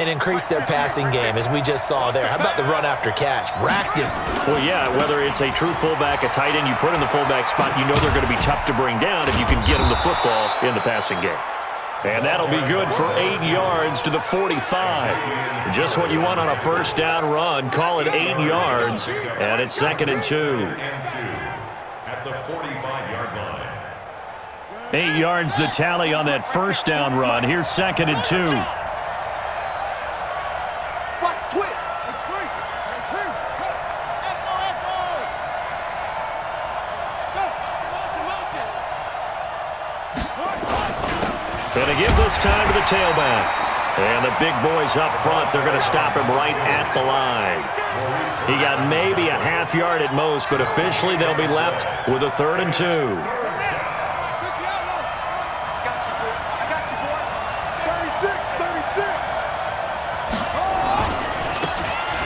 And increase their passing game, as we just saw there. How about the run after catch? Racked him. Well, yeah, whether it's a true fullback, a tight end, you put in the fullback spot, you know they're going to be tough to bring down if you can get them the football in the passing game. And that'll be good for 8 yards to the 45. Just what you want on a first down run. Call it 8 yards, and it's 2nd and 2. At the 45-yard line. 8 yards the tally on that first down run. Here's 2nd and 2. And to give this time to the tailback. And the big boys up front, they're going to stop him right at the line. He got maybe a half yard at most, but officially they'll be left with a 3rd and 2.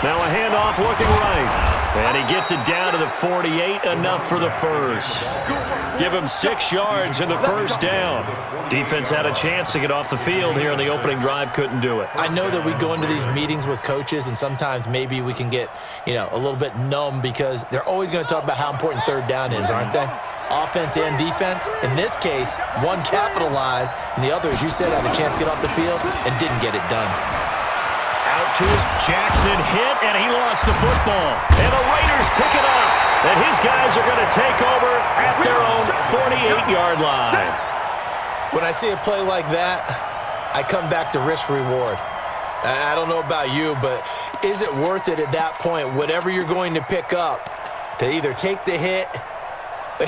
Now a handoff looking right. And he gets it down to the 48, enough for the first. Give him 6 yards in the first down. Defense had a chance to get off the field here in the opening drive, couldn't do it. I know that we go into these meetings with coaches, and sometimes maybe we can get, a little bit numb because they're always going to talk about how important 3rd down is, aren't they? Offense and defense. In this case, one capitalized, and the other, as you said, had a chance to get off the field and didn't get it done. Out to his Jackson hit, and he lost the football. And the Raiders pick it up. And his guys are going to take over at their own 48-yard line. When I see a play like that, I come back to risk-reward. I don't know about you, but is it worth it at that point, whatever you're going to pick up, to either take the hit,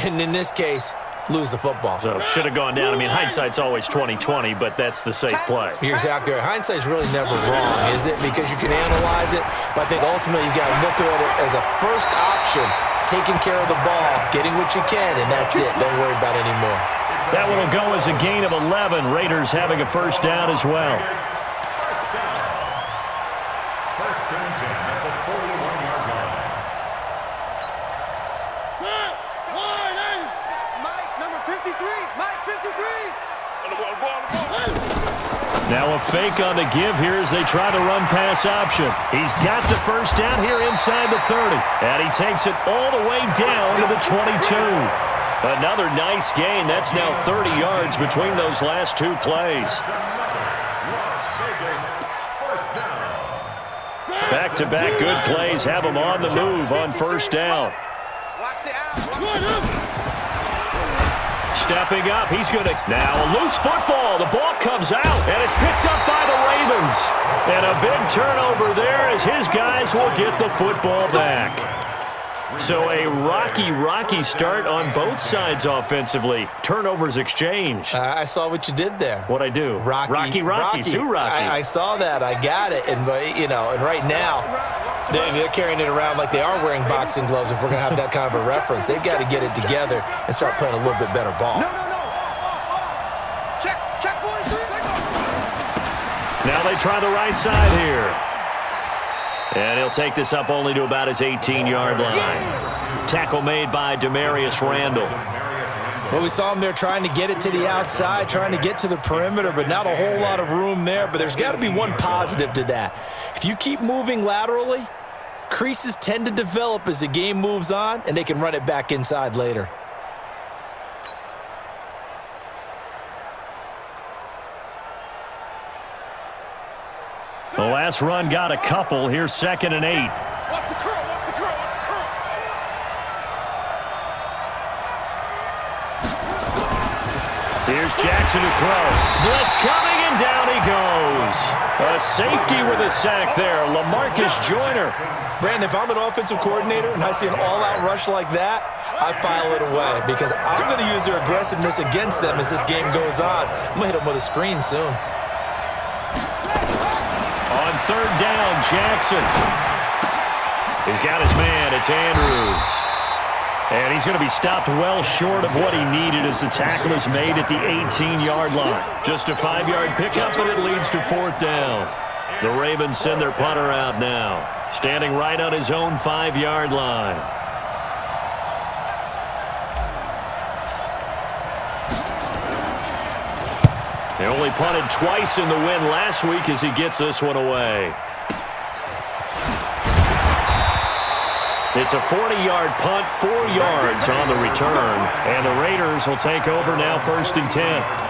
and in this case, lose the football? So it should have gone down. I mean, hindsight's always 20/20, but that's the safe play. You're exactly right. Hindsight's really never wrong, is it? Because you can analyze it, but I think ultimately you got to look at it as a first option, taking care of the ball, getting what you can, and that's it. Don't worry about it anymore. That one will go as a gain of 11. Raiders having a first down as well. First and 10 at the 41-yard line. Now a fake on the give here as they try the run-pass option. He's got the first down here inside the 30. And he takes it all the way down to the 22. Another nice gain. That's now 30 yards between those last 2 plays. Back-to-back good plays have him on the move on first down. Stepping up, he's going to now a loose football. The ball comes out, and it's picked up by the Ravens. And a big turnover there as his guys will get the football back. So a rocky start on both sides offensively. Turnovers exchanged. I saw what you did there. What'd I do? Rocky. Two Rockies. I saw that. I got it. And, and right now, they're carrying it around like they are wearing boxing gloves. If we're going to have that kind of a reference, they've got to get it together and start playing a little bit better ball. Check, boys. Now they try the right side here. And he'll take this up only to about his 18-yard line. Tackle made by Demarius Randall. Well, we saw him there trying to get it to the outside, trying to get to the perimeter, but not a whole lot of room there. But there's got to be one positive to that. If you keep moving laterally, creases tend to develop as the game moves on, and they can run it back inside later. The last run got a couple. Here's 2nd and 8. Watch the curl. Here's Jackson to throw. Blitz coming, and down he goes. A safety with a sack there. LaMarcus Joyner. Brandon, if I'm an offensive coordinator and I see an all-out rush like that, I file it away because I'm going to use their aggressiveness against them as this game goes on. I'm going to hit them with a screen soon. On 3rd down, Jackson. He's got his man. It's Andrews. And he's going to be stopped well short of what he needed as the tackle is made at the 18-yard line. Just a 5-yard pickup, but it leads to 4th down. The Ravens send their punter out now, standing right on his own 5-yard line. He only punted twice in the win last week as he gets this one away. It's a 40-yard punt, 4 yards on the return. And the Raiders will take over now, 1st and 10.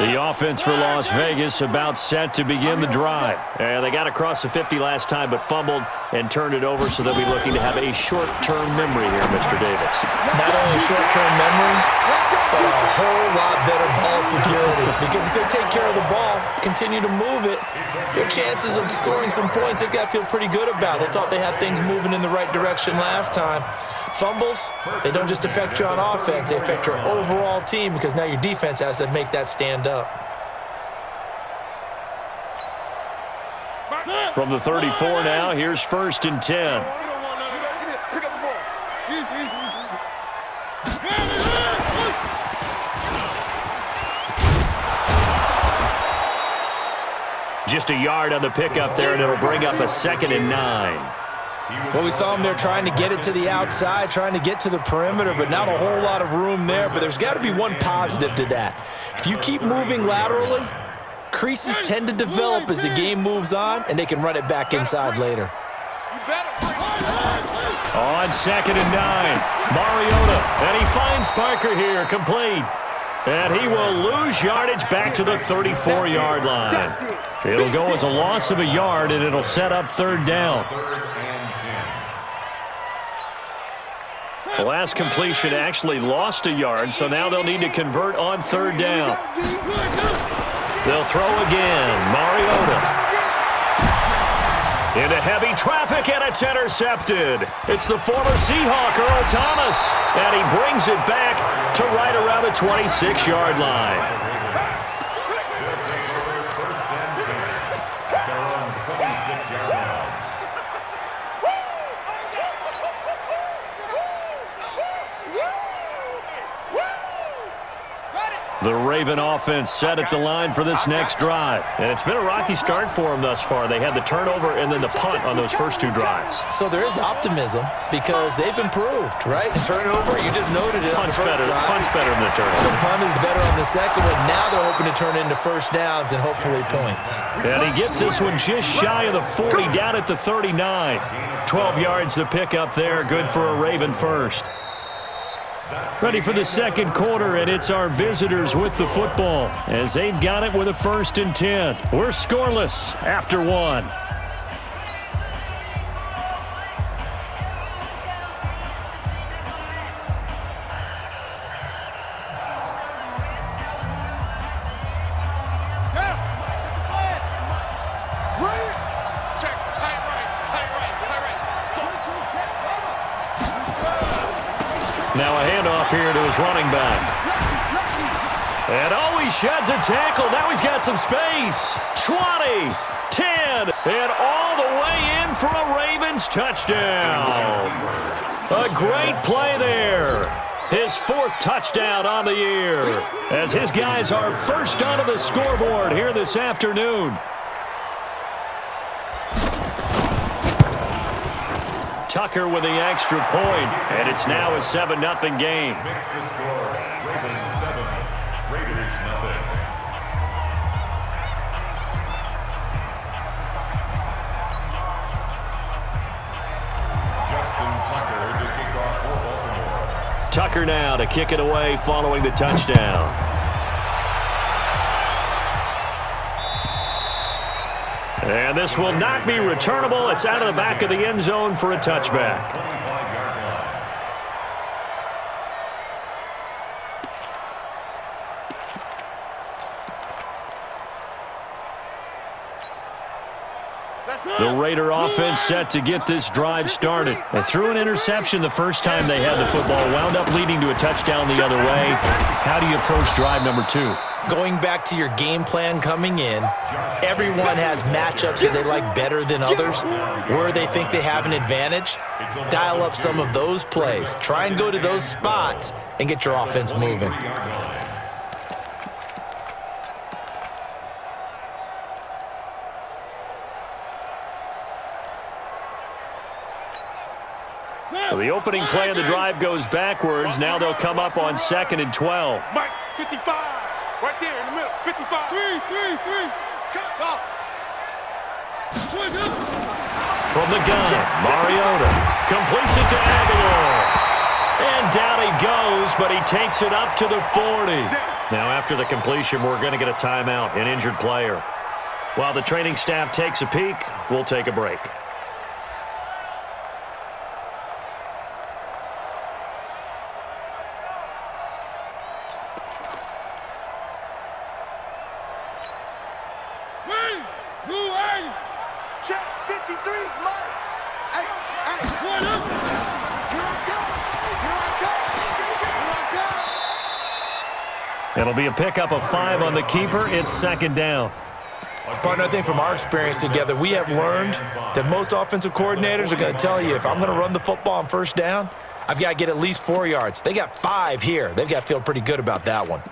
The offense for Las Vegas about set to begin the drive. And they got across the 50 last time but fumbled and turned it over, so they'll be looking to have a short-term memory here, Mr. Davis. Not only short-term memory, but a whole lot better ball security. Because if they take care of the ball, continue to move it, their chances of scoring some points, they've got to feel pretty good about. They thought they had things moving in the right direction last time. Fumbles, they don't just affect you on offense, they affect your overall team because now your defense has to make that stand up. From the 34 now, here's 1st and 10. Just a yard on the pickup there, and it'll bring up a 2nd and 9. Well, we saw him there trying to get it to the outside, trying to get to the perimeter, but not a whole lot of room there. But there's got to be one positive to that. If you keep moving laterally, creases tend to develop as the game moves on, and they can run it back inside later. On 2nd and 9, Mariota, and he finds Parker here, complete. And he will lose yardage back to the 34-yard line. It'll go as a loss of a yard, and it'll set up 3rd down. The last completion actually lost a yard, so now they'll need to convert on 3rd down. They'll throw again. Mariota. Into heavy traffic, and it's intercepted. It's the former Seahawk, Earl Thomas. And he brings it back to right around the 26-yard line. The Raven offense set at the line for this next drive. And it's been a rocky start for them thus far. They had the turnover and then the punt on those first 2 drives. So there is optimism because they've improved, right? The turnover, you just noted it. Punt's better than the turnover. The punt is better on the second one. Now they're hoping to turn into 1st downs and hopefully points. And he gets this one just shy of the 40, down at the 39. 12 yards to pick up there. Good for a Raven first. Ready for the 2nd quarter, and it's our visitors with the football as they've got it with a 1st and 10. We're scoreless after 1. Now a handoff here to his running back. And he sheds a tackle. Now he's got some space. 20, 10, and all the way in for a Ravens touchdown. A great play there. His 4th touchdown on the year as his guys are first onto the scoreboard here this afternoon. Tucker with the extra point, and it's now a 7-0 game. Makes the score, Ravens 7, Raiders 0. Justin Tucker to kick off for Baltimore. Tucker now to kick it away following the touchdown. And this will not be returnable. It's out of the back of the end zone for a touchback. The Raider offense set to get this drive started. They threw an interception the first time they had the football, wound up leading to a touchdown the other way. How do you approach drive number 2? Going back to your game plan coming in, everyone has matchups that they like better than others, where they think they have an advantage. Dial up some of those plays. Try and go to those spots and get your offense moving. So the opening play of the drive goes backwards. Now they'll come up on 2nd and 12. Mike, 55. Right there in the middle. 55. Three. Cut off. From the gun, Mariota completes it to Aguilar. And down he goes, but he takes it up to the 40. Now after the completion, we're going to get a timeout, an injured player. While the training staff takes a peek, we'll take a break. Check 53's Mike. Hey. What up? Here I come. It'll be a pickup of 5 on the keeper. It's 2nd down. Partner, I think from our experience together, we have learned that most offensive coordinators are going to tell you, if I'm going to run the football on 1st down, I've got to get at least 4 yards. They got 5 here. They've got to feel pretty good about that one.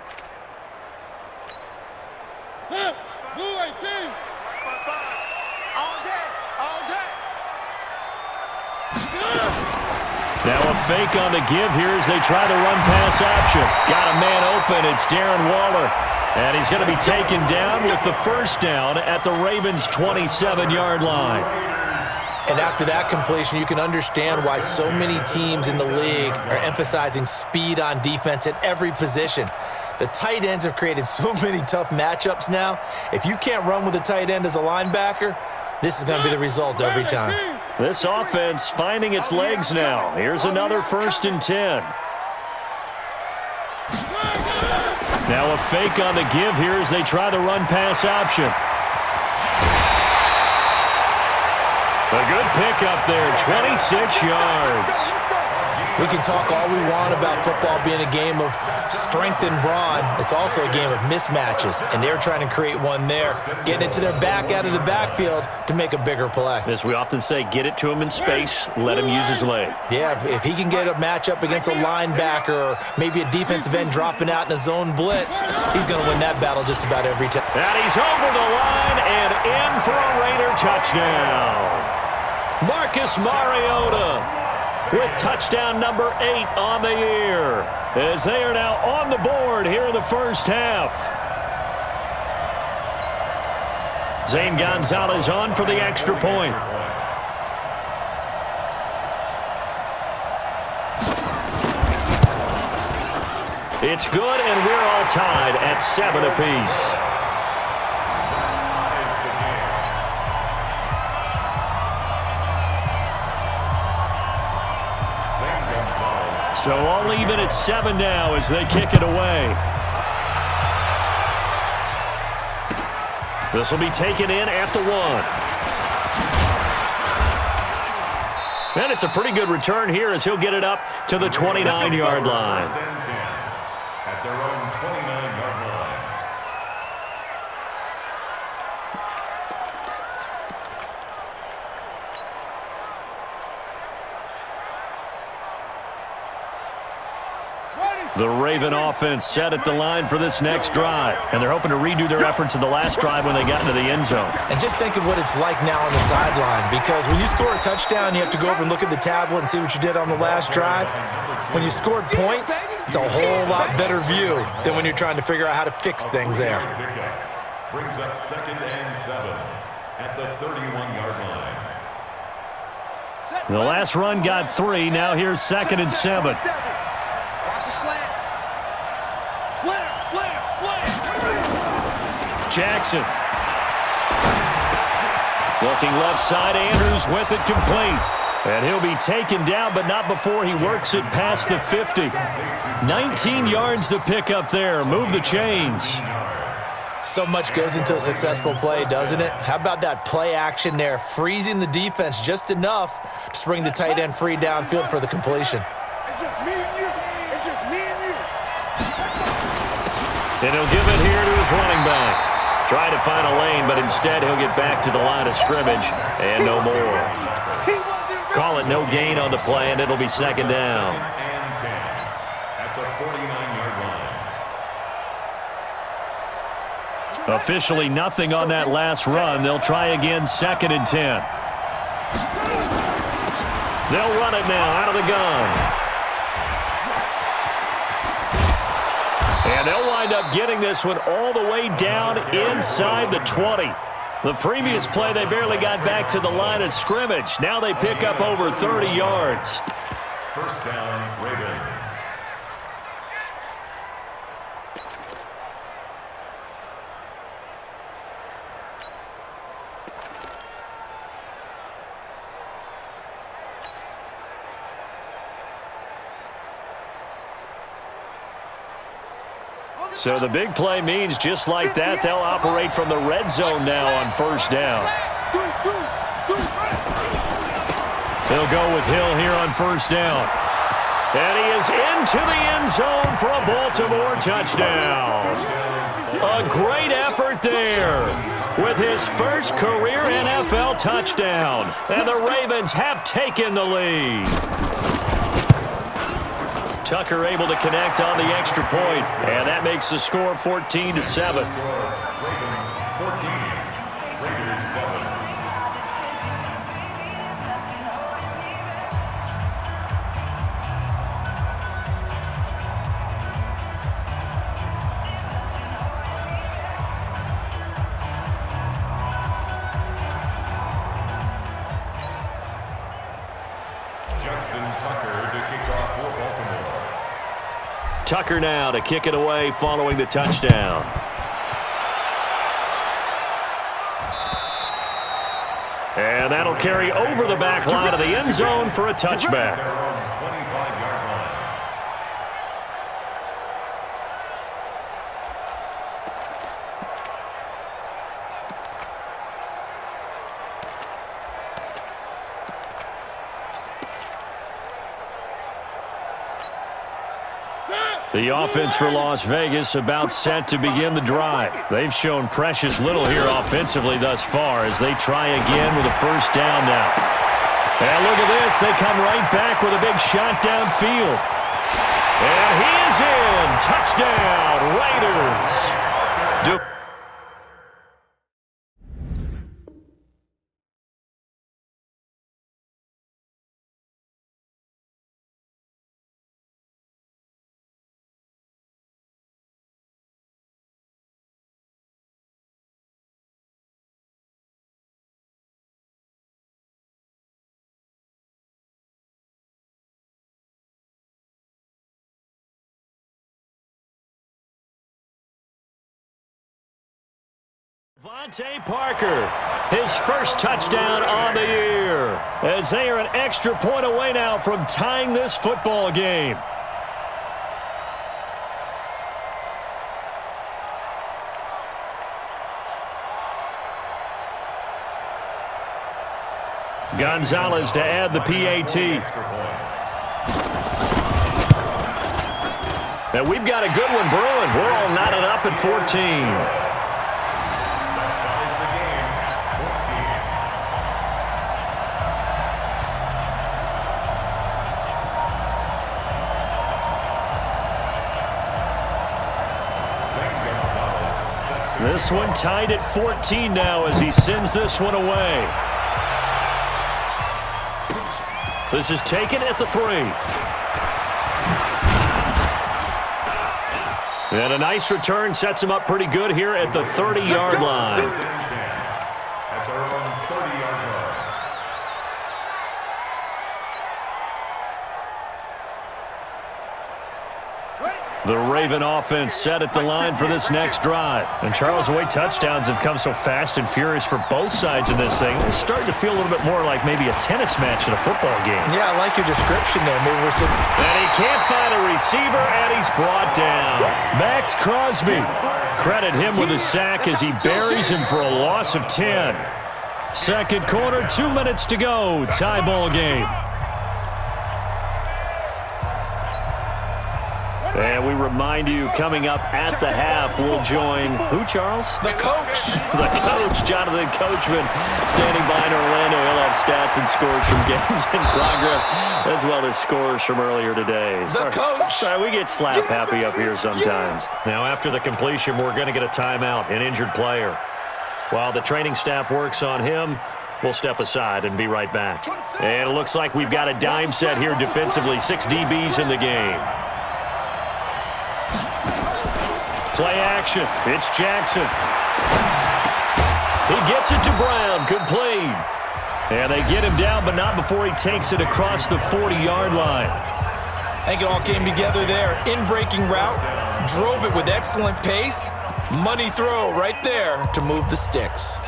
Now a fake on the give here as they try the run-pass option. Got a man open. It's Darren Waller. And he's going to be taken down with the 1st down at the Ravens' 27-yard line. And after that completion, you can understand why so many teams in the league are emphasizing speed on defense at every position. The tight ends have created so many tough matchups now. If you can't run with a tight end as a linebacker, this is going to be the result every time. This offense finding its legs now. Here's another 1st and 10. Now a fake on the give here as they try the run-pass option. A good pickup there, 26 yards. We can talk all we want about football being a game of strength and brawn. It's also a game of mismatches, and they're trying to create one there, getting it to their back out of the backfield to make a bigger play. As we often say, get it to him in space, let him use his leg. Yeah, if he can get a matchup against a linebacker or maybe a defensive end dropping out in a zone blitz, he's going to win that battle just about every time. And he's over the line and in for a Raider touchdown. Marcus Mariota with touchdown number 8 on the year, as they are now on the board here in the 1st half. Zane Gonzalez on for the extra point. It's good, and we're all tied at 7 apiece. So all even at 7 now as they kick it away. This will be taken in at the 1. And it's a pretty good return here as he'll get it up to the 29-yard line. At their own 29-yard line. The Raven offense set at the line for this next drive. And they're hoping to redo their efforts in the last drive when they got into the end zone. And just think of what it's like now on the sideline, because when you score a touchdown, you have to go over and look at the tablet and see what you did on the last drive. When you scored points, it's a whole lot better view than when you're trying to figure out how to fix things there. Brings up 2nd and 7 at the 31-yard line. The last run got 3. Now here's 2nd and 7. Jackson. Looking left side, Andrews with it complete. And he'll be taken down, but not before he works it past the 50. 19 yards to pick up there. Move the chains. So much goes into a successful play, doesn't it? How about that play action there, freezing the defense just enough to spring the tight end free downfield for the completion. It's just me and you. It's just me and you. And he'll give it here to his running back. Trying to find a lane, but instead he'll get back to the line of scrimmage and no more. Call it no gain on the play, and it'll be 2nd down. And 10 at the 49-yard line. Officially nothing on that last run. They'll try again, 2nd and 10. They'll run it now out of the gun. And they'll wind up getting this one all the way down inside the 20. The previous play, they barely got back to the line of scrimmage. Now they pick up over 30 yards. First down, Ravens. So the big play means just like that, they'll operate from the red zone now on first down. They'll go with Hill here on first down. And he is into the end zone for a Baltimore touchdown. A great effort there with his first career NFL touchdown. And the Ravens have taken the lead. Tucker able to connect on the extra point, and that makes the score 14-7. Ravens 14, Raiders 7. Justin Tucker to kick off for Baltimore. Tucker now to kick it away following the touchdown. And that'll carry over the back line of the end zone for a touchback. Their own 25-yard line. The offense for Las Vegas about set to begin the drive. They've shown precious little here offensively thus far as they try again with a first down now. And look at this. They come right back with a big shot downfield. And he is in. Touchdown, Raiders. Devontae Parker, his first touchdown on the year, as they are an extra point away now from tying this football game. Gonzalez to add the PAT. Now we've got a good one brewing. We're all knotted up at 14. This one tied at 14 now as he sends this one away. This is taken at the 3. And a nice return sets him up pretty good here at the 30-yard line. At their own 30-yard line. The Raven offense set at the line for this next drive. And Charles, the way touchdowns have come so fast and furious for both sides in this thing, it's starting to feel a little bit more like maybe a tennis match in a football game. Yeah, I like your description there. Maybe we're sitting. And he can't find a receiver, and he's brought down. Max Crosby. Credit him with a sack as he buries him for a loss of 10. Second quarter, 2 minutes to go. Tie ball game. And we remind you, coming up at the half, we'll join who, Charles? The coach. The coach, Jonathan Coachman, standing by in Orlando. He'll have stats and scores from games in progress, as well as scores from earlier today. The coach. Sorry, we get slap happy up here sometimes. Now, after the completion, we're going to get a timeout, an injured player. While the training staff works on him, We'll step aside and be right back. And it looks like we've got a dime set here defensively. 6 DBs in the game. Play action. It's Jackson. He gets it to Brown. Complete. And they get him down, but not before he takes it across the 40-yard line. I think it all came together there. In-breaking route, drove it with excellent pace. Money throw right there to move the sticks.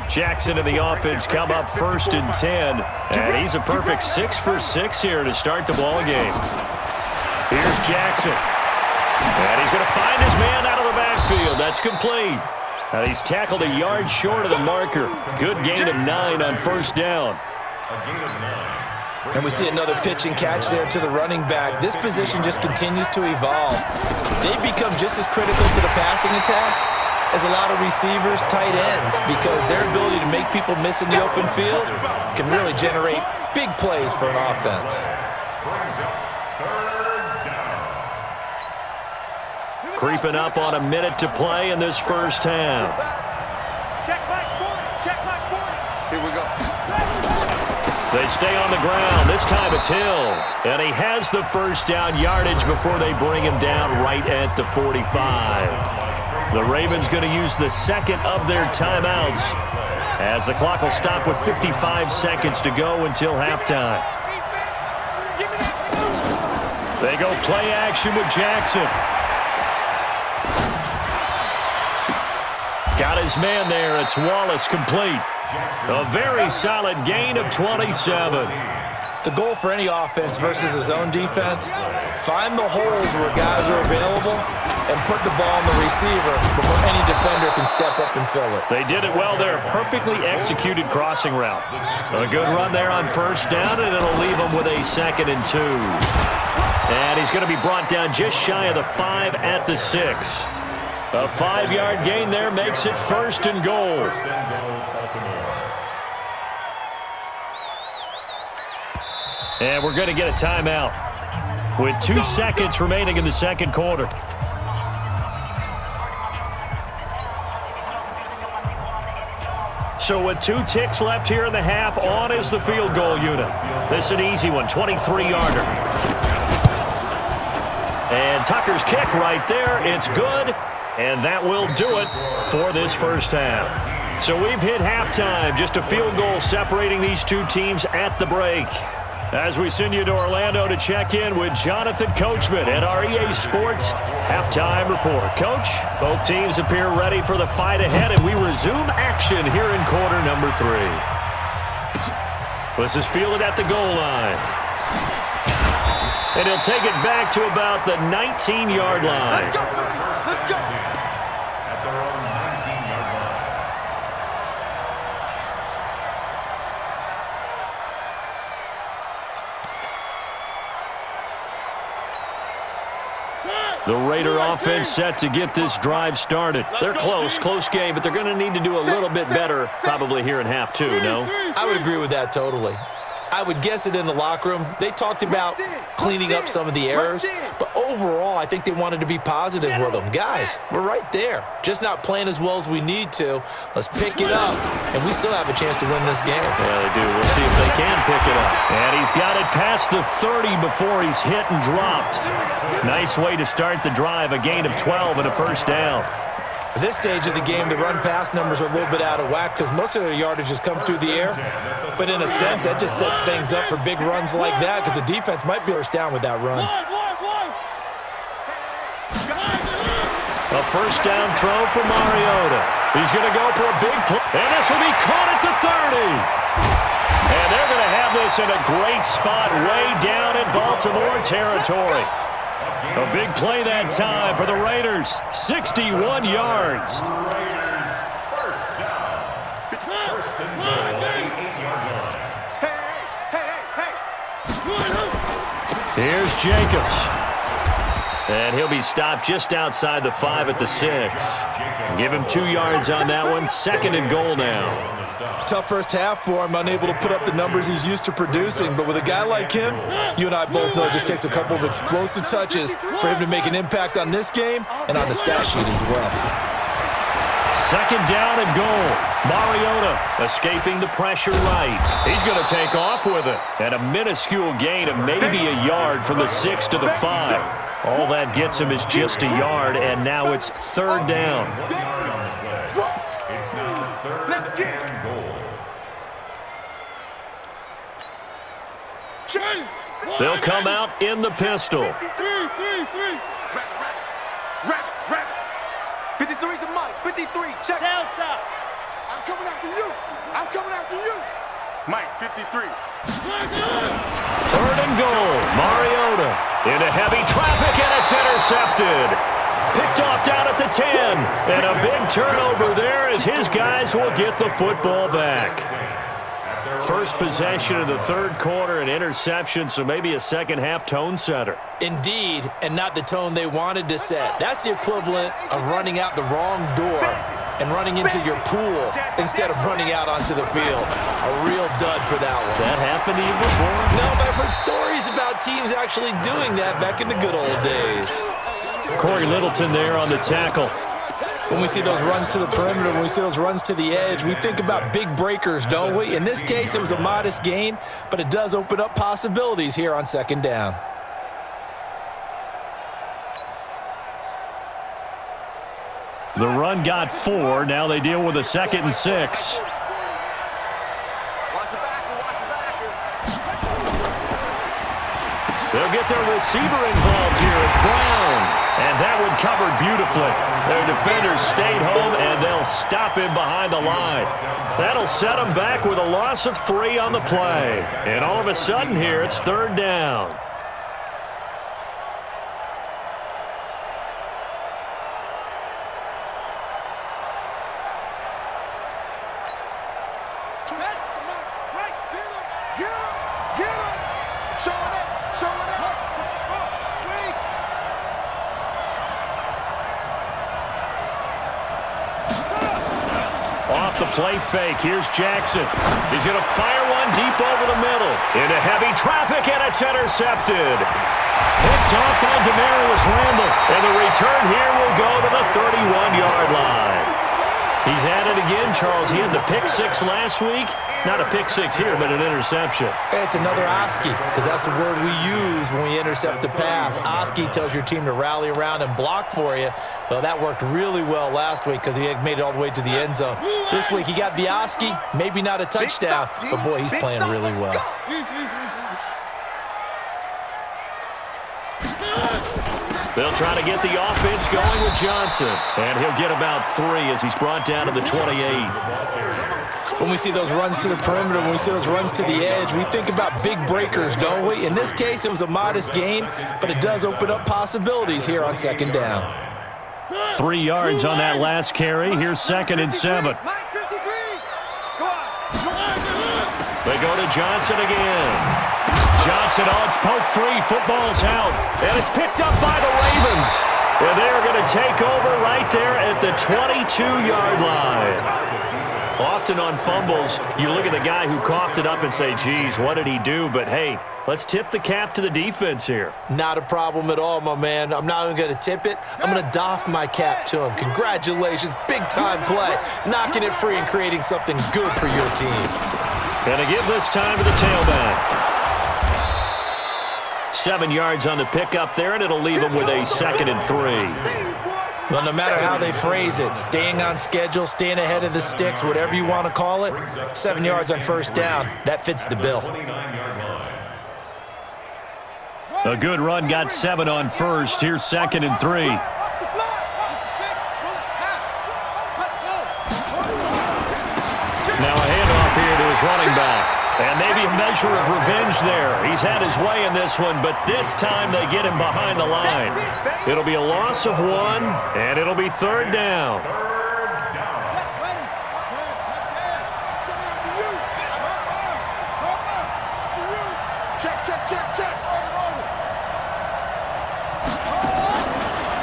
Jackson and the offense come up 1st and 10. And he's a perfect 6 for 6 here to start the ball game. Here's Jackson. And he's going to find his man out of the backfield. That's complete. And he's tackled a yard short of the marker. Good gain of 9 on 1st down. And we see another pitch and catch there to the running back. This position just continues to evolve. They become just as critical to the passing attack as a lot of receivers, tight ends, because their ability to make people miss in the open field can really generate big plays for an offense. Creeping up on a minute to play in this first half. Check back 40. Check back 40. Here we go. They stay on the ground. This time it's Hill. And he has the first down yardage before they bring him down right at the 45. The Ravens going to use the second of their timeouts as the clock will stop with 55 seconds to go until halftime. They go play action with Jackson. Got his man there. It's Wallace complete. A very solid gain of 27. The goal for any offense versus his own defense, find the holes where guys are available and put the ball on the receiver before any defender can step up and fill it. They did it well there. Perfectly executed crossing route. A good run there on 1st down, and it'll leave him with a 2nd and 2. And he's going to be brought down just shy of the 5 at the 6. A 5-yard gain there makes it 1st and goal. And we're going to get a timeout with 2 seconds remaining in the second quarter. So with 2 ticks left here in the half, on is the field goal unit. This is an easy one, 23-yarder. And Tucker's kick right there. It's good, and that will do it for this first half. So we've hit halftime, just a field goal separating these 2 teams at the break. As we send you to Orlando to check in with Jonathan Coachman at our EA Sports Halftime Report. Coach, both teams appear ready for the fight ahead, and we resume action here in quarter number 3. This is fielded at the goal line. And he'll take it back to about the 19-yard line. Let's go. At their own 19-yard line. The Raider offense set to get this drive started. They're close game, but they're going to need to do a little bit better probably here in half 2, no? I would agree with that totally. I would guess it in the locker room. They talked about cleaning up some of the errors, but overall, I think they wanted to be positive with them. Guys, we're right there. Just not playing as well as we need to. Let's pick it up, and we still have a chance to win this game. Yeah, they do. We'll see if they can pick it up. And he's got it past the 30 before he's hit and dropped. Nice way to start the drive, a gain of 12 and a first down. At this stage of the game, the run-pass numbers are a little bit out of whack because most of their yardage has come through the air. But in a sense, that just sets things up for big runs like that because the defense might be us down with that run. A first down throw for Mariota. He's going to go for a big play. And this will be caught at the 30. And they're going to have this in a great spot way down in Baltimore territory. A big play that time for the Raiders. 61 yards. Raiders first down. First and goal at the 8-yard line. Here's Jacobs. And he'll be stopped just outside the 5 at the 6. Give him 2 yards on that one. 2nd and goal now. Tough first half for him, unable to put up the numbers he's used to producing. But with a guy like him, you and I both know it just takes a couple of explosive touches for him to make an impact on this game and on the stat sheet as well. Second down and goal. Mariota escaping the pressure right. He's going to take off with it. And a minuscule gain of maybe a yard from the 6 to the 5. All that gets him is just a yard, and now it's third down. It's now third and goal. They'll come out in the pistol. 53's the mic. 53. Check. Delta. I'm coming after you. I'm coming after you. Mike, 53. Third and goal. Mariota into heavy traffic, and it's intercepted. Picked off down at the 10. And a big turnover there as his guys will get the football back. First possession of the third quarter, an interception, so maybe a second-half tone setter. Indeed, and not the tone they wanted to set. That's the equivalent of running out the wrong door and running into your pool instead of running out onto the field. A real dud for that one. Has that happened to you before? No, but I've heard stories about teams actually doing that back in the good old days. Corey Littleton there on the tackle. When we see those runs to the perimeter, when we see those runs to the edge, we think about big breakers, don't we? In this case, it was a modest gain, but it does open up possibilities here on second down. The run got 4. Now they deal with a 2nd and 6. They'll get their receiver involved here. It's Brown. And that one covered beautifully. Their defenders stayed home, and they'll stop him behind the line. That'll set him back with a loss of 3 on the play. And all of a sudden here, it's third down. Off the play fake, here's Jackson. He's going to fire one deep over the middle. Into heavy traffic, and it's intercepted. Picked off by Demarius Randall. And the return here will go to the 31-yard line. He's at it again, Charles. He had the pick 6 last week. Not a pick 6 here, but an interception. It's another Oski, because that's the word we use when we intercept a pass. Oski tells your team to rally around and block for you. Well, that worked really well last week because he had made it all the way to the end zone. This week he got the Oski, maybe not a touchdown, but boy, he's playing really well. They'll try to get the offense going with Johnson. And he'll get about 3 as he's brought down to the 28. When we see those runs to the perimeter, when we see those runs to the edge, we think about big breakers, don't we? In this case, it was a modest gain, but it does open up possibilities here on second down. 3 yards on that last carry. Here's 2nd and 7. They go to Johnson again. Johnson on its poke free. Football's out. And it's picked up by the Ravens. And they're going to take over right there at the 22-yard line. Often on fumbles, you look at the guy who coughed it up and say, geez, what did he do? But, hey, let's tip the cap to the defense here. Not a problem at all, my man. I'm not even going to tip it. I'm going to doff my cap to him. Congratulations. Big-time play. Knocking it free and creating something good for your team. And to give this time to the tailback. 7 yards on the pickup there, and it'll leave him with a 2nd and 3. Well, no matter how they phrase it, staying on schedule, staying ahead of the sticks, whatever you want to call it, 7 yards on first down, that fits the bill. A good run got 7 on first. Here's 2nd and 3. Now a handoff here to his running back. And maybe a measure of revenge there. He's had his way in this one, but this time they get him behind the line. It'll be a loss of 1, and it'll be third down.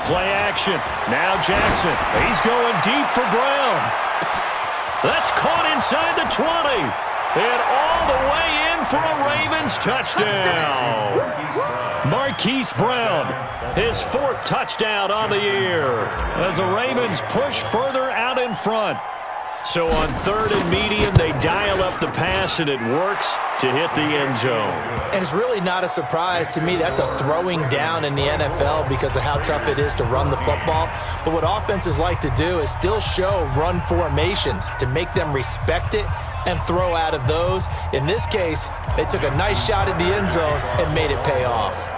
Play action. Now Jackson. He's going deep for Brown. That's caught inside the 20. And all the way in for a Ravens touchdown. Marquise Brown, his 4th touchdown on the year as the Ravens push further out in front. So on 3rd and medium, they dial up the pass, and it works to hit the end zone. And it's really not a surprise to me. That's a throwing down in the NFL because of how tough it is to run the football. But what offenses like to do is still show run formations to make them respect it and throw out of those. In this case, they took a nice shot at the end zone and made it pay off.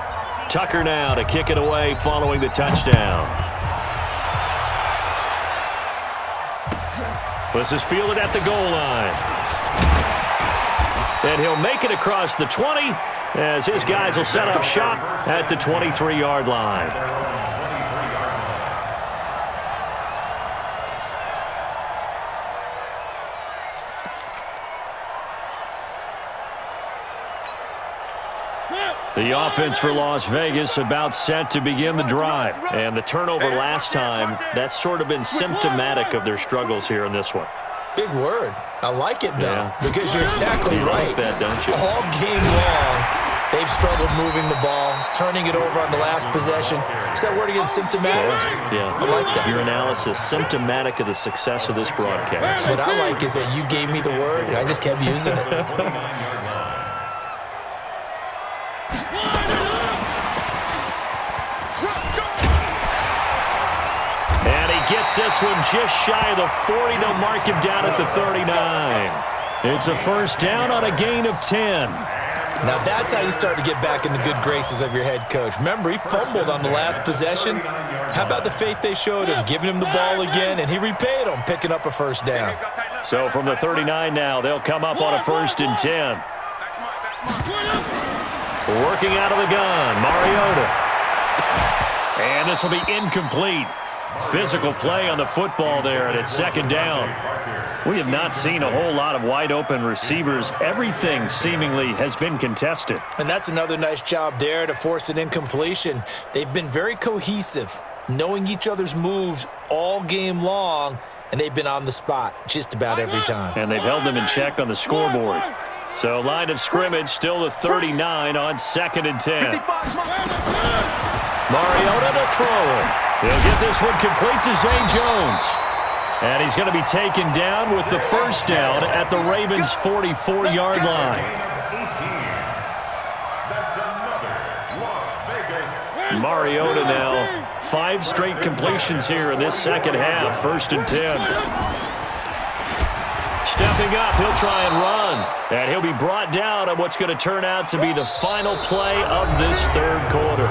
Tucker now to kick it away following the touchdown. This is fielded at the goal line. And he'll make it across the 20 as his guys will set up shop at the 23-yard line. The offense for Las Vegas about set to begin the drive. And the turnover last time, that's sort of been symptomatic of their struggles here in this one. Big word. I like it, though, because you're exactly You right. like that, don't you? All game long, they've struggled moving the ball, turning it over on the last possession. Is that word again, symptomatic? Yeah. I like that. Your analysis, symptomatic of the success of this broadcast. What I like is that you gave me the word, and I just kept using it. And he gets this one just shy of the 40. They'll mark him down at the 39. It's a first down on a gain of 10. Now that's how you start to get back in the good graces of your head coach. Remember, he fumbled on the last possession. How about the faith they showed him, giving him the ball again, and he repaid them, picking up a first down. So from the 39 now, they'll come up on a 1st and 10. Working out of the gun, Mariota. And this will be incomplete. Physical play on the football there, and it's 2nd down. We have not seen a whole lot of wide-open receivers. Everything seemingly has been contested. And that's another nice job there to force an incompletion. They've been very cohesive, knowing each other's moves all game long, and they've been on the spot just about every time. And they've held them in check on the scoreboard. So line of scrimmage still the 39 on 2nd and 10. Mariota to throw. He'll get this one complete to Zay Jones. And he's going to be taken down with the first down at the Ravens' 44-yard line. Mariota now, 5 straight completions here in this second half. 1st and 10. Stepping up, he'll try and run. And he'll be brought down on what's going to turn out to be the final play of this 3rd quarter.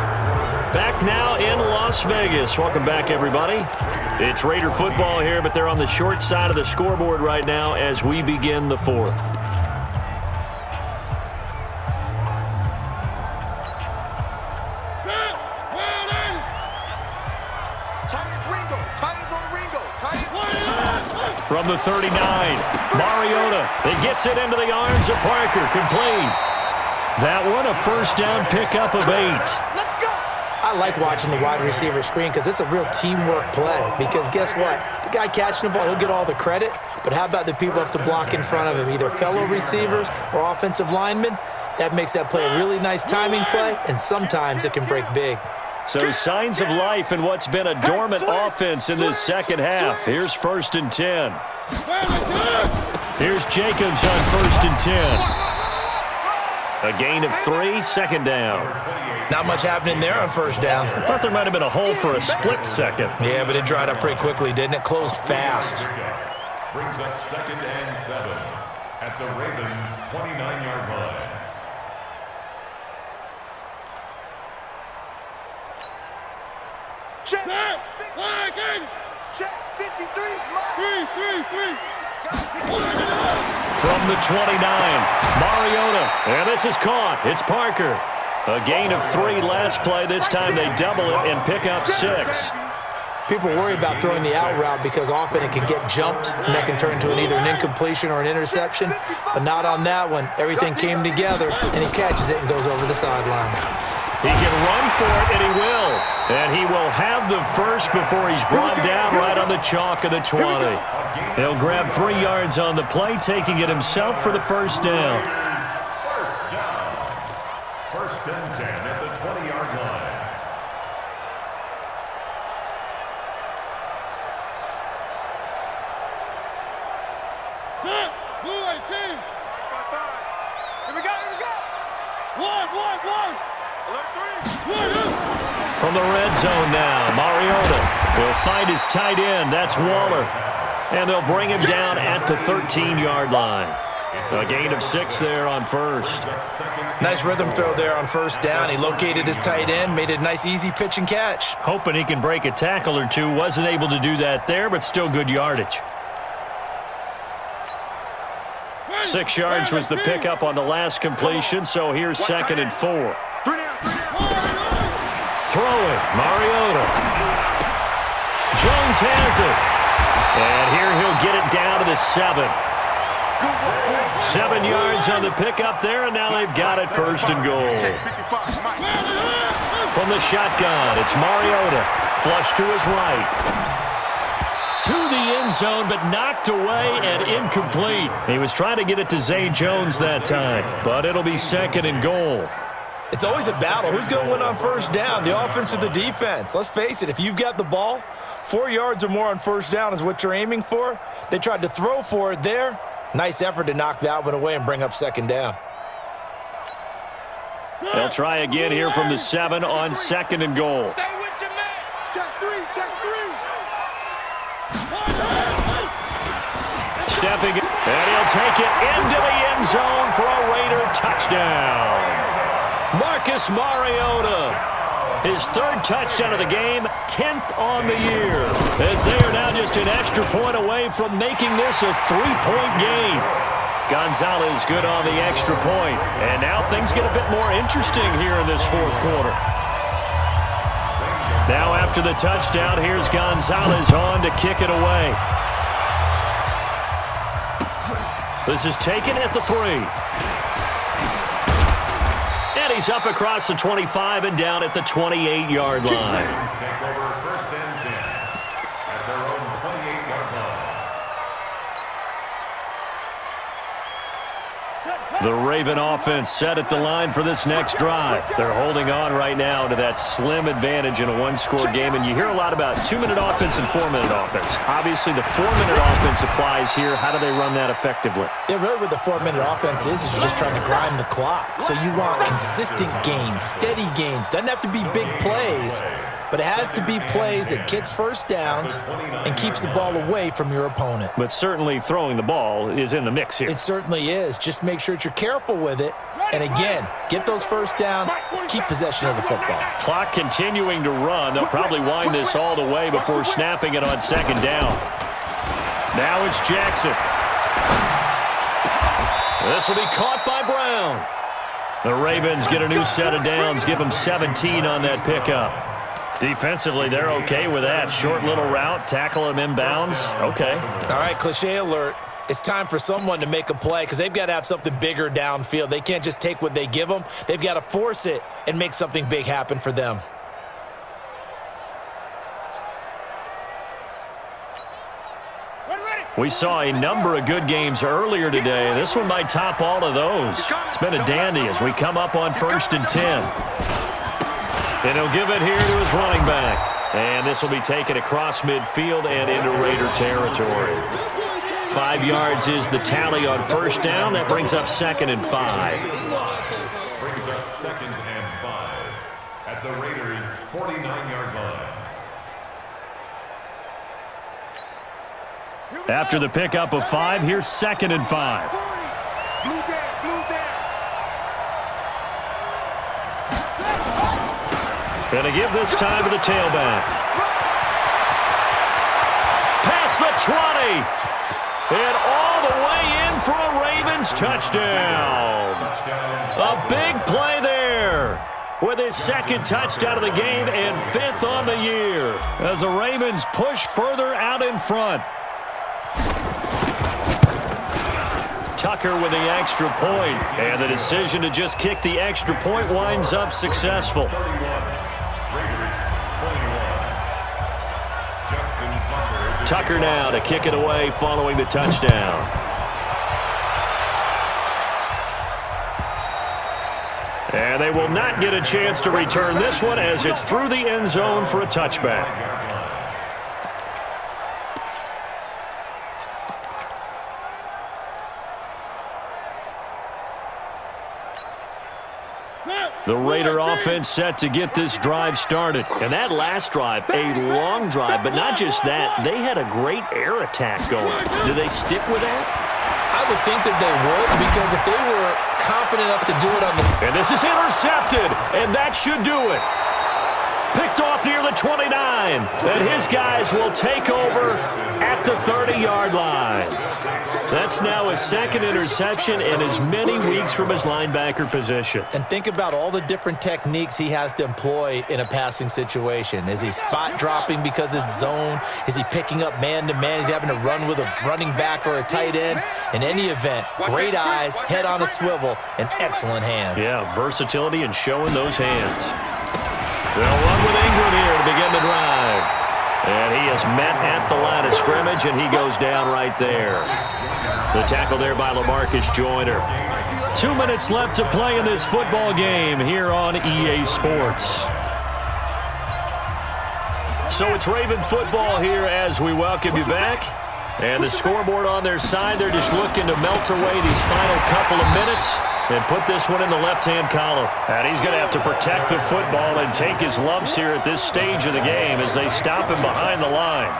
Back now in Las Vegas. Welcome back, everybody. It's Raider football here, but they're on the short side of the scoreboard right now as we begin the 4th. From the 39, Mariota. He gets it into the arms of Parker. Complete. That one, a first down pickup of 8. I like watching the wide receiver screen because it's a real teamwork play. Because guess what? The guy catching the ball, he'll get all the credit. But how about the people who have to block in front of him, either fellow receivers or offensive linemen? That makes that play a really nice timing play, and sometimes it can break big. So signs of life in what's been a dormant offense in this second half. Here's 1st and 10. Here's Jacobs on 1st and 10. A gain of 3, 2nd down. Not much happening there on 1st down. I thought there might have been a hole for a split second. Yeah, but it dried up pretty quickly, didn't it? Closed fast. Brings up 2nd and 7 at the Ravens' 29-yard line. Check. Check. 53. From the 29, Mariota. And this is caught. It's Parker. A gain of 3 last play. This time they double it and pick up 6. People worry about throwing the out route because often it can get jumped, and that can turn into either an incompletion or an interception. But not on that one. Everything came together, and he catches it and goes over the sideline. He can run for it, and he will. And he will have the first before he's brought down right on on the chalk of the 20. He'll grab 3 yards on the play, taking it himself for the first down. First and 10 at the 20-yard line. Here we go. One. Alert 3. From the red zone now, Mariota will find his tight end. That's Waller. And they'll bring him down at the 13-yard line. So a gain of 6 there on first. Nice rhythm throw there on first down. He located his tight end, made it a nice, easy pitch and catch. Hoping he can break a tackle or two. Wasn't able to do that there, but still good yardage. 6 yards was the pickup on the last completion, so here's 2nd and 4. Throwing, Mariota. Jones has it. And here he'll get it down to the 7. 7 yards on the pickup there, and now they've got it 1st and goal. From the shotgun, it's Mariota. Flush to his right. To the end zone, but knocked away and incomplete. He was trying to get it to Zay Jones that time, but it'll be 2nd and goal. It's always a battle. Who's going to win on first down, the offense or the defense? Let's face it, if you've got the ball, 4 yards or more on first down is what you're aiming for. They tried to throw for it there. Nice effort to knock that one away and bring up 2nd down. They'll try again here from the 7 on 2nd and goal. Stay with your man. Check 3. Stepping, and he'll take it into the end zone for a Raider touchdown. Marcus Mariota, his 3rd touchdown of the game, 10th on the year, as they are now just an extra point away from making this a 3-point game. Gonzalez good on the extra point, and now things get a bit more interesting here in this 4th quarter. Now after the touchdown, here's Gonzalez on to kick it away. This is taken at the 3. And he's up across the 25 and down at the 28-yard line. Take over 1st and 10 at their own 28-yard line. The Raven offense set at the line for this next drive. They're holding on right now to that slim advantage in a 1-score game, and you hear a lot about 2-minute offense and 4-minute offense. Obviously, the 4-minute offense applies here. How do they run that effectively? Yeah, really what the 4-minute offense is you're just trying to grind the clock. So you want consistent gains, steady gains. Doesn't have to be big plays, but it has to be plays that gets first downs and keeps the ball away from your opponent. But certainly throwing the ball is in the mix here. It certainly is. Just make sure that you're careful with it. And again, get those first downs, keep possession of the football. Clock continuing to run. They'll probably wind this all the way before snapping it on 2nd down. Now it's Jackson. This will be caught by Brown. The Ravens get a new set of downs, give them 17 on that pickup. Defensively, they're okay with that. Short little route, tackle him inbounds. Okay. All right, cliche alert. It's time for someone to make a play because they've got to have something bigger downfield. They can't just take what they give them. They've got to force it and make something big happen for them. We saw a number of good games earlier today. This one might top all of those. It's been a dandy as we come up on 1st and 10. And he'll give it here to his running back. And this will be taken across midfield and into Raider territory. 5 yards is the tally on first down. That brings up 2nd and 5. Brings up 2nd and 5 at the Raiders' 49-yard line. After the pickup of 5, here's 2nd and 5. Gonna give this time to the tailback. Past the 20. And all the way in for a Ravens touchdown. A big play there with his 2nd touchdown of the game and 5th on the year as the Ravens push further out in front. Tucker with the extra point, and the decision to just kick the extra point winds up successful. Tucker now to kick it away following the touchdown. And they will not get a chance to return this one as it's through the end zone for a touchback. The Raider offense set to get this drive started. And that last drive, a long drive, but not just that, they had a great air attack going. Do they stick with that? I would think that they would, because if they were confident enough to do it on the... And this is intercepted, and that should do it. Picked off near the 29, and his guys will take over at the 30-yard line. That's now his second interception in as many weeks from his linebacker position. And think about all the different techniques he has to employ in a passing situation. Is he spot dropping because it's zone? Is he picking up man-to-man? Is he having to run with a running back or a tight end? In any event, great eyes, head on a swivel, and excellent hands. Yeah, versatility and showing those hands. They'll run with Ingram here to begin the drive. And he is met at the line of scrimmage, and he goes down right there. The tackle there by LaMarcus Joyner. 2 minutes left to play in this football game here on EA Sports. So it's Raven football here as we welcome you back. And the scoreboard on their side, they're just looking to melt away these final couple of minutes and put this one in the left-hand column. And he's going to have to protect the football and take his lumps here at this stage of the game as they stop him behind the line.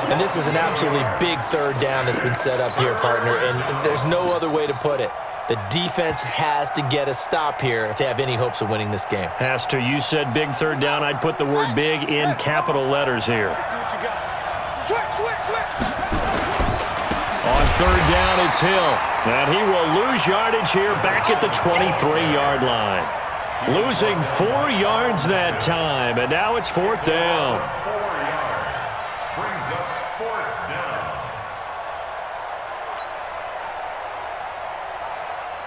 And this is an absolutely big third down that's been set up here, partner, and there's no other way to put it. The defense has to get a stop here if they have any hopes of winning this game. Has to. You said big third down. I'd put the word big in capital letters here. On third down, it's Hill. And he will lose yardage here back at the 23-yard line. Losing 4 yards that time, and now it's fourth down. 4 yards. Brings up fourth down.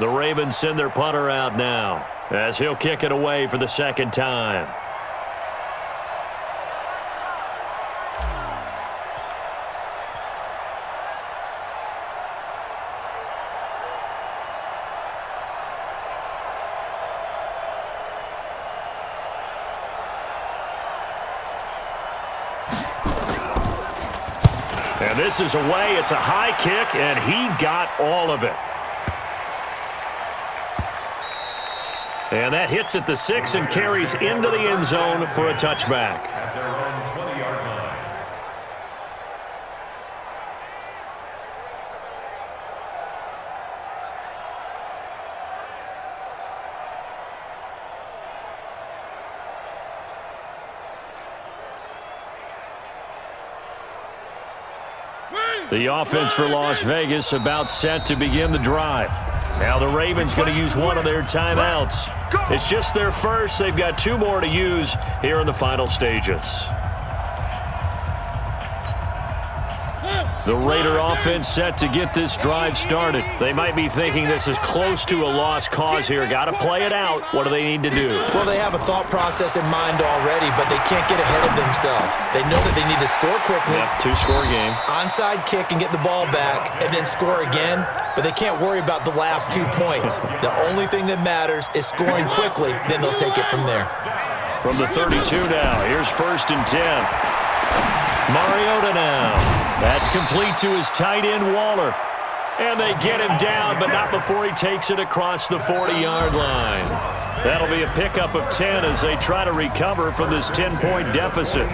The Ravens send their punter out now as he'll kick it away for the second time. And this is away. It's a high kick, and he got all of it. And that hits at the 6 and carries into the end zone for a touchback. At their own 20-yard line. The offense for Las Vegas about set to begin the drive. Now the Ravens going to use one of their timeouts. It's just their first. They've got 2 more to use here in the final stages. The Raider offense set to get this drive started. They might be thinking this is close to a lost cause here. Got to play it out. What do they need to do? Well, they have a thought process in mind already, but they can't get ahead of themselves. They know that they need to score quickly. Yep, 2-score game. Onside kick and get the ball back and then score again, but they can't worry about the last 2 points. The only thing that matters is scoring quickly, then they'll take it from there. From the 32 now, here's 1st and 10. Mariota now. That's complete to his tight end, Waller. And they get him down, but not before he takes it across the 40-yard line. That'll be a pickup of 10 as they try to recover from this 10-point deficit.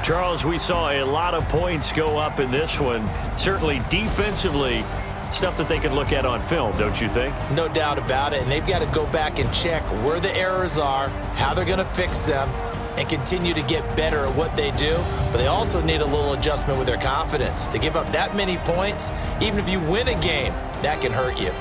Charles, we saw a lot of points go up in this one. Certainly defensively, stuff that they can look at on film, don't you think? No doubt about it, and they've got to go back and check where the errors are, how they're going to fix them, and continue to get better at what they do. But they also need a little adjustment with their confidence. To give up that many points, even if you win a game, that can hurt you.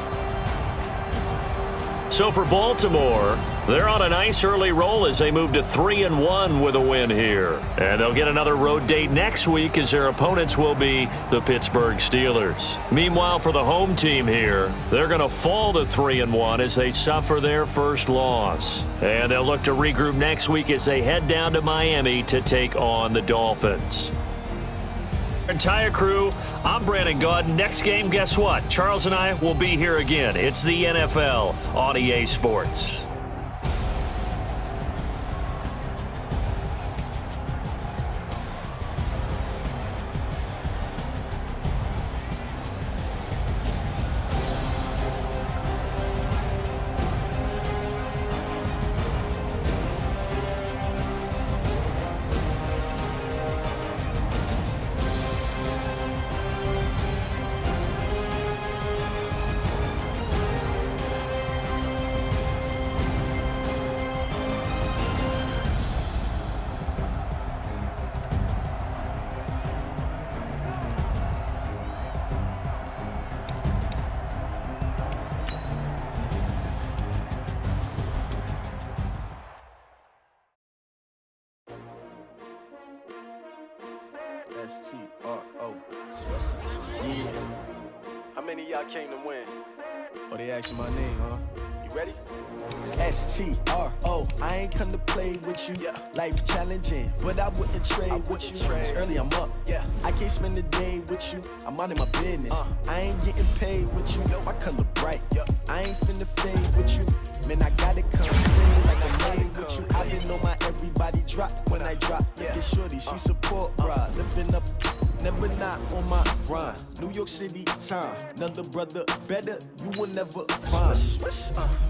So for Baltimore, they're on a nice early roll as they move to 3-1 with a win here. And they'll get another road date next week as their opponents will be the Pittsburgh Steelers. Meanwhile, for the home team here, they're going to fall to 3-1 as they suffer their first loss. And they'll look to regroup next week as they head down to Miami to take on the Dolphins. Entire crew, I'm Brandon Gaudin. Next game, guess what? Charles and I will be here again. It's the NFL on EA Sports. S-T-R-O. Yeah. How many of y'all came to win? Oh, they asking my name, huh? You ready? S-T-R-O. I ain't come to play with you. Yeah. Life challenging, but I wouldn't trade with you. trade. It's early, I'm up. Yeah. I can't spend the day with you. I'm minding my business. I ain't getting paid with you. My color bright. I ain't finna fade with you. Man, I gotta come clean like I'm made with you. I didn't know my everybody drop when I drop. Look at shorty, she support, bruh. Lifting up, never not on my grind. New York City time, another brother better, you will never find.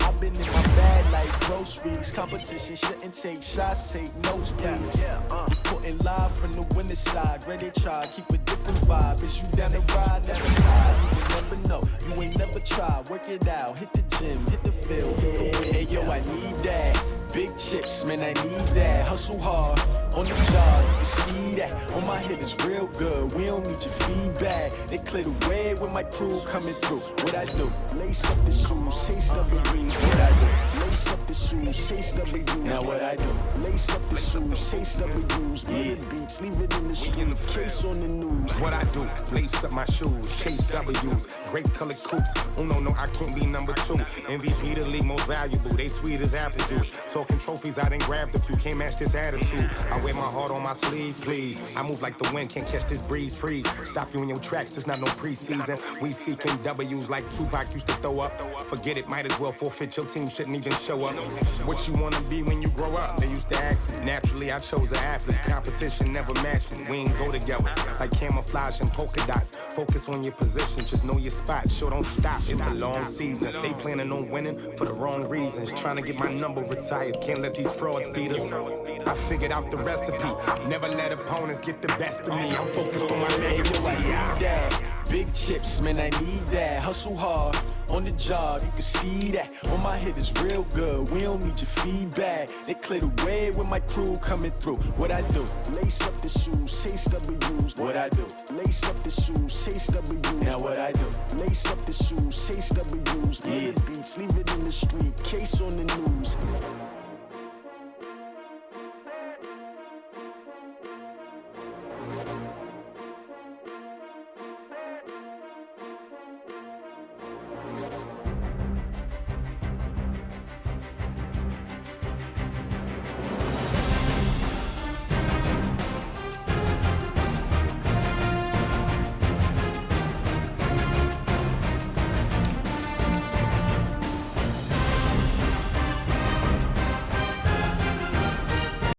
I've been in my bag like groceries. Competition shouldn't take shots, take notes, please. Reporting live from the winning side. Ready to try, keep a different vibe. Is you down the ride, never hide. You will never know, you ain't never tried. Work it out, hit the gym, hit the field. Hey yo, I need that. Big chips, man, I need that. Hustle hard on the job, you can see that. On my head is real good, we don't need your feedback. They clear the way with my crew coming through. What I do? Lace up the shoes, chase W's. What I do? Lace up the shoes, chase W's. Now what I do? Lace up the shoes, chase W's. Big beats, leave it in the street, case on the news. What I do, lace up my shoes, chase W's, great colored coops. Oh no, I can't be number 2. MVP the league most valuable, they sweet as apple juice. Talking trophies, I done grabbed a few, can't match this attitude. I wear my heart on my sleeve, please. I move like the wind, can't catch this breeze, freeze. Stop you in your tracks, there's not no preseason. We seeking W's like Tupac used to throw up. Forget it, might as well forfeit, your team shouldn't even show up. What you wanna be when you grow up? They used to ask me. Naturally, I chose an athlete. Competition never matched me. We ain't go together like camouflage and polka dots. Focus on your position, just know your spot. Sure, don't stop. It's a long season. They planning on winning for the wrong reasons. Trying to get my number retired. Can't let these frauds beat us. I figured out the recipe. Never let opponents get the best of me. I'm focused on my legacy. I need that. Big chips, man, I need that. Hustle hard on the job, you can see that. On my head is real good, we don't need your feedback. They clear the way with my crew coming through. What I do? Lace up the shoes, chase W's. What I do? Lace up the shoes, chase W's. Now what I do? Lace up the shoes, chase W's. Big beats, leave it in the street, case on the news.